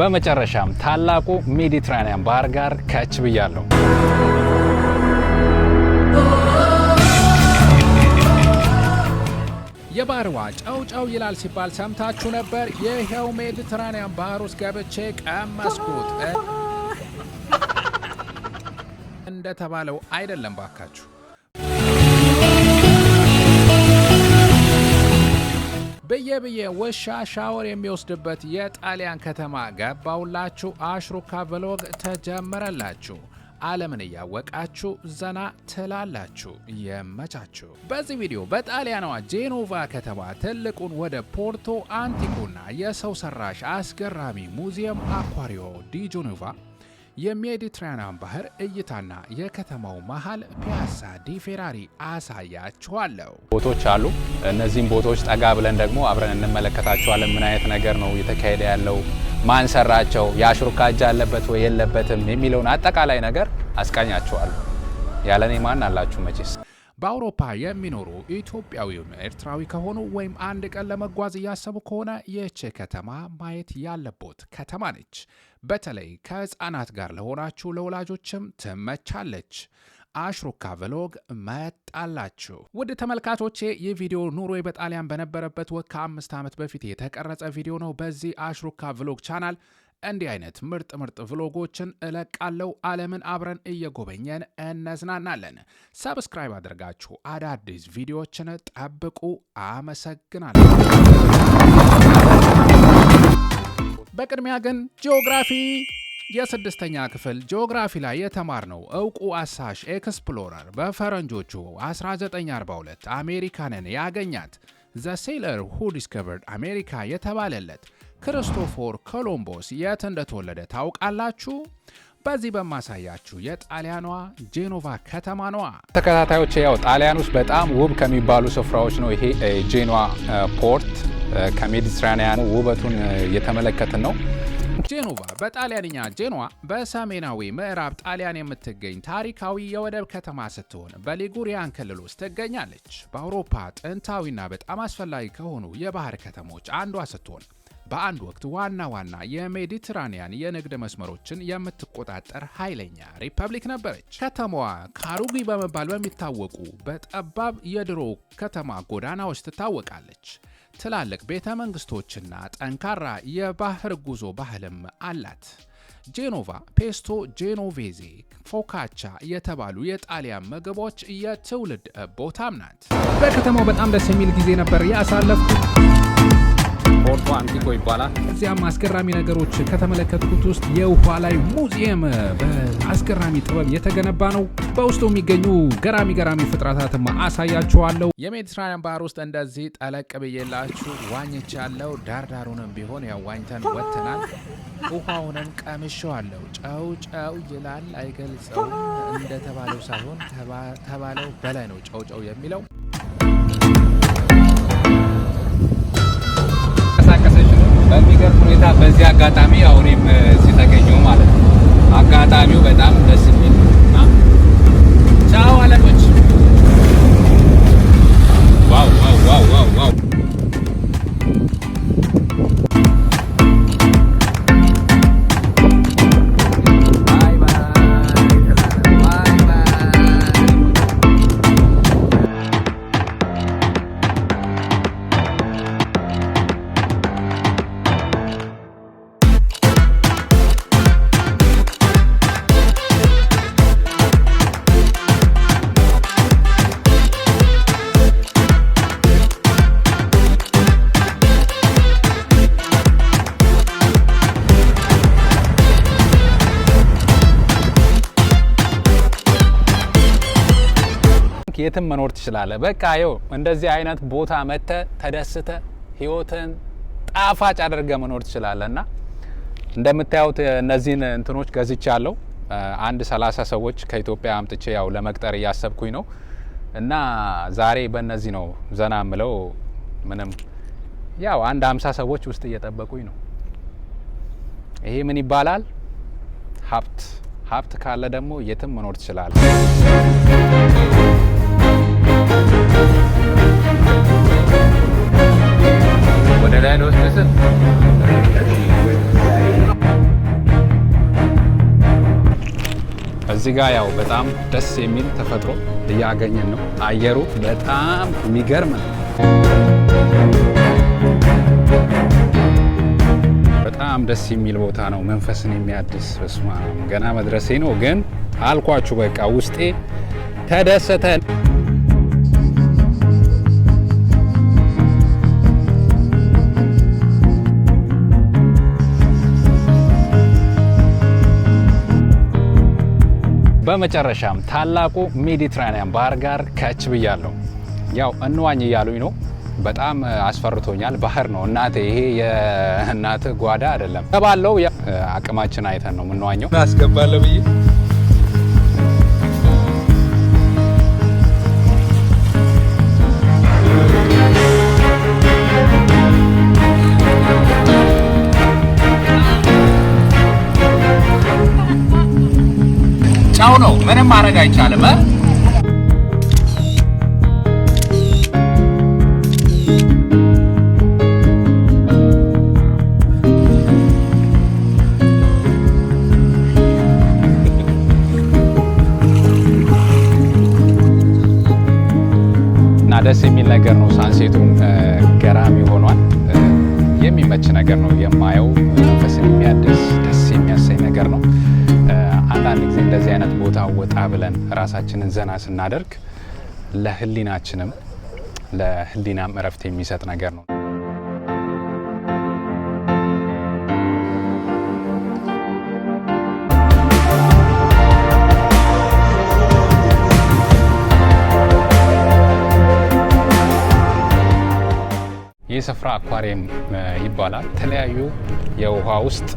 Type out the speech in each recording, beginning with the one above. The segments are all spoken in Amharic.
በመጨረሻም ታላቁ ሜዲትራኒያን ባህር ጋር ከች ብያለሁ። የባህርዋ ጨው ይላል ሲባል ሰምታችሁ ነበር? ይሄው ሜዲትራኒያን ባህር ውስጥ ገብቼ ቀመስኩት። እንደተባለው አይደለም ባካችሁ። ብዬ ውሻ ሻወር የሚወስድበት የጣሊያን ከተማ ገባውላችሁ። አሽሩካ ቭሎግ ተጀመረላችሁ። ዓለምን እያወቃችሁ ዘና ትላላችሁ። የመቻችሁ። በዚህ ቪዲዮ በጣሊያኗ ጄኖቫ ከተማ ትልቁን ወደ ፖርቶ አንቲኮና የሰው ሰራሽ አስገራሚ ሙዚየም አኳሪዮ ዲ ጄኖቫ፣ የሜዲትራኒያን ባህር እይታና የከተማው መሃል ፒያሳ ዲ ፌራሪ አሳያችኋለሁ። ቦታዎች አሉ። እነዚህም ቦታዎች ጠጋ ብለን ደግሞ አብረን እንመለከታቸዋለን። ምን አይነት ነገር ነው እየተካሄደ ያለው፣ ማን ሰራቸው፣ የአሽሩካ እጅ አለበት ወይ የለበትም የሚለውን አጠቃላይ ነገር አስቃኛችኋለሁ። ያለኔ ማን አላችሁ መቼስ። በአውሮፓ የሚኖሩ ኢትዮጵያዊውም ኤርትራዊ ከሆኑ ወይም አንድ ቀን ለመጓዝ እያሰቡ ከሆነ ይህች ከተማ ማየት ያለቦት ከተማ ነች። በተለይ ከህፃናት ጋር ለሆናችሁ ለወላጆችም ትመቻለች። አሽሩካ ቭሎግ መጣላችሁ። ውድ ተመልካቾቼ ይህ ቪዲዮ ኑሮዬ በጣሊያን በነበረበት ወቅት ከ5 ዓመት በፊት የተቀረጸ ቪዲዮ ነው። በዚህ አሽሩካ ቭሎግ ቻናል እንዲህ አይነት ምርጥ ቭሎጎችን እለቃለሁ። ዓለምን አብረን እየጎበኘን እነዝናናለን። ሰብስክራይብ አድርጋችሁ አዳዲስ ቪዲዮዎችን ጠብቁ። አመሰግናለሁ። በቅድሚያ ግን ጂኦግራፊ የስድስተኛ ክፍል ጂኦግራፊ ላይ የተማርነው እውቁ አሳሽ ኤክስፕሎረር በፈረንጆቹ 1942 አሜሪካንን ያገኛት ዘ ሴለር ሁ ዲስከቨርድ አሜሪካ የተባለለት ክርስቶፎር ኮሎምቦስ የት እንደተወለደ ታውቃላችሁ? በዚህ በማሳያችሁ የጣሊያኗ ጄኖቫ ከተማ ነዋ። ተከታታዮች፣ ያው ጣሊያን ውስጥ በጣም ውብ ከሚባሉ ስፍራዎች ነው ይሄ ጄኖዋ ፖርት። ከሜዲትራኒያን ውበቱን እየተመለከትን ነው። ጄኖቫ በጣሊያንኛ ጄኖዋ በሰሜናዊ ምዕራብ ጣሊያን የምትገኝ ታሪካዊ የወደብ ከተማ ስትሆን በሊጉሪያን ክልል ውስጥ ትገኛለች። በአውሮፓ ጥንታዊና በጣም አስፈላጊ ከሆኑ የባህር ከተሞች አንዷ ስትሆን በአንድ ወቅት ዋና የሜዲትራኒያን የንግድ መስመሮችን የምትቆጣጠር ኃይለኛ ሪፐብሊክ ነበረች። ከተማዋ ካሩጊ በመባል በሚታወቁ በጠባብ የድሮ ከተማ ጎዳናዎች ትታወቃለች። ትላልቅ ቤተ መንግስቶችና ጠንካራ የባህር ጉዞ ባህልም አላት። ጄኖቫ ፔስቶ ጄኖቬዜ፣ ፎካቻ የተባሉ የጣሊያን ምግቦች የትውልድ ቦታም ናት። በከተማው በጣም ደስ የሚል ጊዜ ነበር ያሳለፍኩት። ፖርቶ አንቲኮ ይባላል። እዚያም አስገራሚ ነገሮች ከተመለከትኩት ውስጥ የውሃ ላይ ሙዚየም በአስገራሚ ጥበብ የተገነባ ነው። በውስጡ የሚገኙ ገራሚ ፍጥረታትም አሳያችኋለሁ። የሜዲትራኒያን ባህር ውስጥ እንደዚህ ጠለቅ ብዬላችሁ ዋኝቻለሁ። ዳርዳሩንም ቢሆን ያው ዋኝተን ወጥተናል። ውሃውንም ቀምሼዋለሁ። ጨው ይላል አይገልጸውም። እንደተባለው ሳይሆን ተባለው በላይ ነው ጨው የሚለው። በሚገርም ሁኔታ በዚህ አጋጣሚ አሁንም እዚህ ተገኘሁ ማለት ነው። አጋጣሚው በጣም ደስ የሚል እና ቻው አለቆች። ዋው የትም መኖር ትችላለህ። በቃ ይኸው እንደዚህ አይነት ቦታ መተ ተደስተ ህይወትን ጣፋጭ አድርገ መኖር ትችላለህና እንደምታዩት እነዚህን እንትኖች ገዝቻለሁ። አንድ 30 ሰዎች ከኢትዮጵያ አምጥቼ ያው ለመቅጠር እያሰብኩኝ ነው እና ዛሬ በእነዚህ ነው ዘና ምለው። ምንም ያው አንድ 50 ሰዎች ውስጥ እየጠበቁኝ ነው። ይሄ ምን ይባላል? ሀብት ካለ ደግሞ የትም መኖር ትችላለህ። ወደ ላይ ነው እዚህ ጋር ያው በጣም ደስ የሚል ተፈጥሮ እያገኘን ነው። አየሩ በጣም የሚገርም ነው። በጣም ደስ የሚል ቦታ ነው። መንፈስን የሚያድስ በስማ ገና መድረሴ ነው ግን አልኳችሁ በቃ ውስጤ ተደሰተ። በመጨረሻም ታላቁ ሜዲትራኒያን ባህር ጋር ከች ብያለሁ። ያው እንዋኝ እያሉኝ ነው። በጣም አስፈርቶኛል። ባህር ነው እናቴ፣ ይሄ የእናት ጓዳ አይደለም። ተባለው አቅማችን አይተን ነው የምንዋኘው። አስገባለሁ ብዬ ጫው ነው፣ ምንም ማድረግ አይቻልም። እና ደስ የሚል ነገር ነው። ሳንሴቱም ገራሚ ሆኗል። የሚመች ነገር ነው የማየው። መንፈስን የሚያድስ ደስ የሚያሰኝ ነገር ነው። አንዳንድ ጊዜ እንደዚህ አይነት ቦታ ወጣ ብለን ራሳችንን ዘና ስናደርግ ለህሊናም እረፍት የሚሰጥ ነገር ነው። ይህ ስፍራ አኳሪየም ይባላል። የተለያዩ የውሃ ውስጥ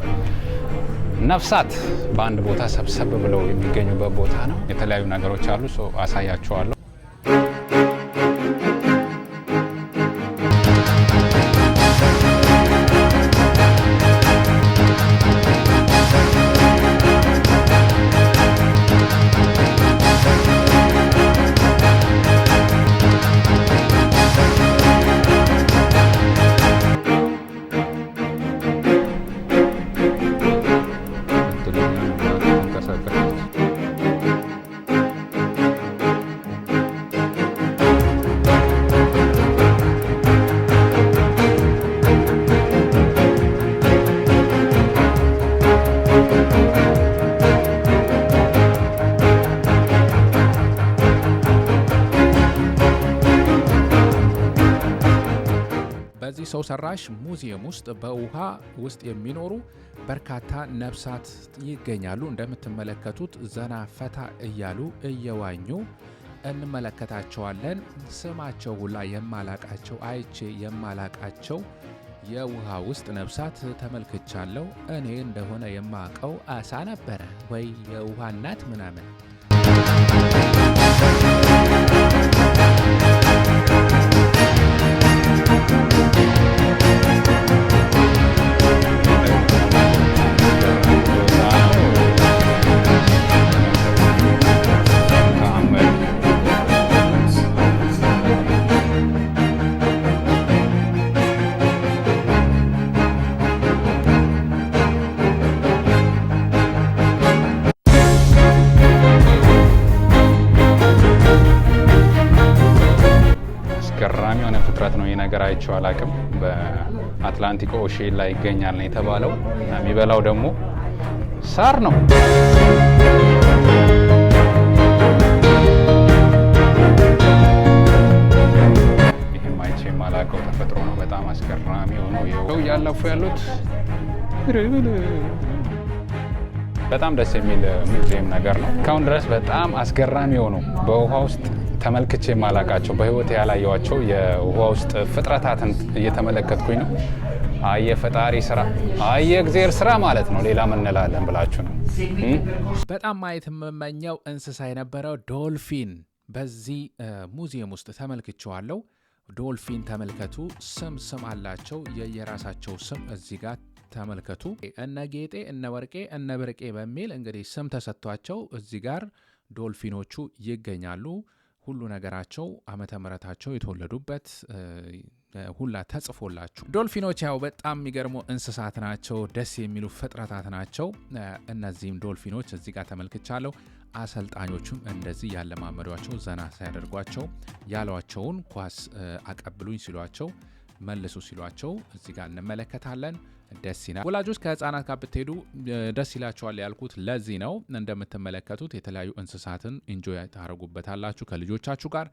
ነፍሳት በአንድ ቦታ ሰብሰብ ብለው የሚገኙበት ቦታ ነው። የተለያዩ ነገሮች አሉ፣ አሳያችኋለሁ። በዚህ ሰው ሰራሽ ሙዚየም ውስጥ በውሃ ውስጥ የሚኖሩ በርካታ ነፍሳት ይገኛሉ። እንደምትመለከቱት ዘና ፈታ እያሉ እየዋኙ እንመለከታቸዋለን። ስማቸው ሁላ የማላቃቸው አይቼ የማላቃቸው የውሃ ውስጥ ነፍሳት ተመልክቻለሁ። እኔ እንደሆነ የማቀው አሳ ነበረ ወይ የውሃ እናት ምናምን። ገራሚ የሆነ ፍጥረት ነው። ይህ ነገር አይቼው አላቅም። በአትላንቲክ ኦሼን ላይ ይገኛል ነው የተባለው። እና የሚበላው ደግሞ ሳር ነው። ይህም አይቼ የማላቀው ተፈጥሮ ነው። በጣም አስገራሚ ሆኖ ይኸው እያለፉ ያሉት በጣም ደስ የሚል ሙዚየም ነገር ነው። እስካሁን ድረስ በጣም አስገራሚ ሆኖ በውሃ ውስጥ ተመልክቼ የማላቃቸው በህይወት ያላየዋቸው የውሃ ውስጥ ፍጥረታትን እየተመለከትኩኝ ነው። አየ ፈጣሪ ስራ፣ አየ እግዚአብሔር ስራ ማለት ነው። ሌላ ምን እንላለን ብላችሁ ነው። በጣም ማየት የምመኘው እንስሳ የነበረው ዶልፊን በዚህ ሙዚየም ውስጥ ተመልክቼዋለሁ። ዶልፊን ተመልከቱ። ስም አላቸው፣ የየራሳቸው ስም እዚህ ጋር ተመልከቱ። እነ ጌጤ፣ እነ ወርቄ፣ እነ ብርቄ በሚል እንግዲህ ስም ተሰጥቷቸው እዚህ ጋር ዶልፊኖቹ ይገኛሉ። ሁሉ ነገራቸው ዓመተ ምህረታቸው የተወለዱበት ሁላ ተጽፎላችሁ። ዶልፊኖች ያው በጣም የሚገርሙ እንስሳት ናቸው፣ ደስ የሚሉ ፍጥረታት ናቸው። እነዚህም ዶልፊኖች እዚህ ጋር ተመልክቻለሁ። አሰልጣኞቹም እንደዚህ ያለማመዷቸው ዘና ሳያደርጓቸው ያሏቸውን ኳስ አቀብሉኝ ሲሏቸው መልሱ ሲሏቸው እዚህ ጋር እንመለከታለን። ደስ ይላል። ወላጆች ከህፃናት ጋር ብትሄዱ ደስ ይላቸዋል ያልኩት ለዚህ ነው። እንደምትመለከቱት የተለያዩ እንስሳትን ኢንጆይ ታደርጉበታላችሁ ከልጆቻችሁ ጋር።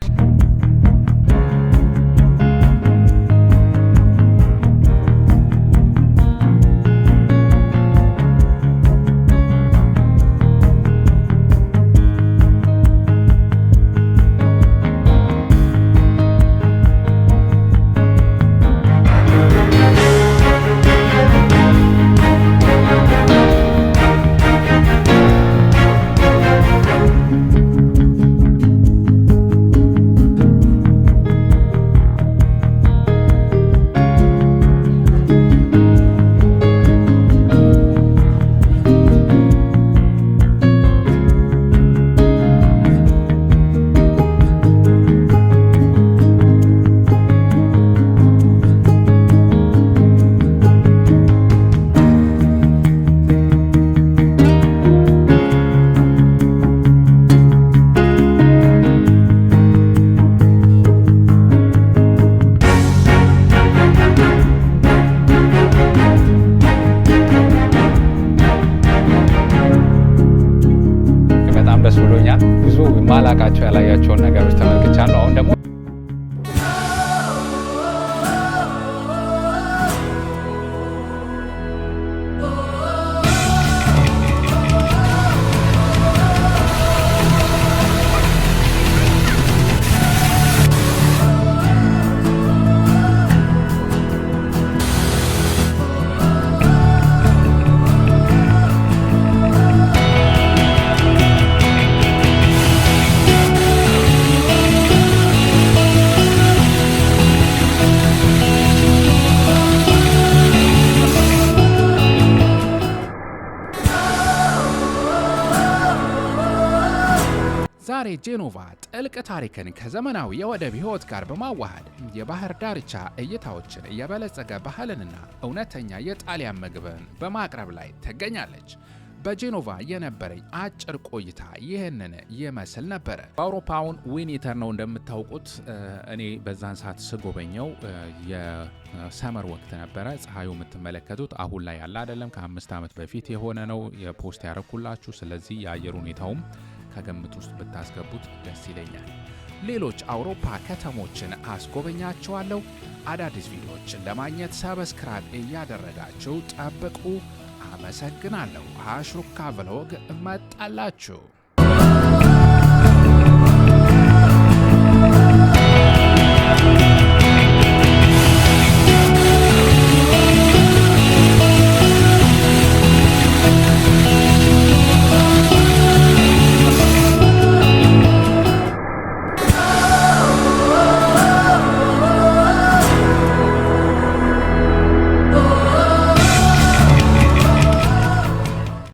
ብዙ ማላቃቸው ያላያቸውን ነገሮች ተመልክቻለሁ። አሁን ደግሞ ዛሬ ጄኖቫ ጥልቅ ታሪክን ከዘመናዊ የወደብ ሕይወት ጋር በማዋሃድ የባህር ዳርቻ እይታዎችን፣ የበለጸገ ባህልንና እውነተኛ የጣሊያን ምግብን በማቅረብ ላይ ትገኛለች። በጄኖቫ የነበረኝ አጭር ቆይታ ይህንን ይመስል ነበረ። በአውሮፓውን ዊንተር ነው እንደምታውቁት። እኔ በዛን ሰዓት ስጎበኘው የሰመር ወቅት ነበረ። ፀሐዩ የምትመለከቱት አሁን ላይ ያለ አይደለም፣ ከ5 ዓመት በፊት የሆነ ነው የፖስት ያረኩላችሁ። ስለዚህ የአየር ሁኔታውም ከግምት ውስጥ ብታስገቡት ደስ ይለኛል። ሌሎች አውሮፓ ከተሞችን አስጎበኛችኋለሁ። አዳዲስ ቪዲዮዎችን ለማግኘት ሰብስክራይብ እያደረጋችሁ ጠብቁ። አመሰግናለሁ። አሽሩካ ቭሎግ መጣላችሁ።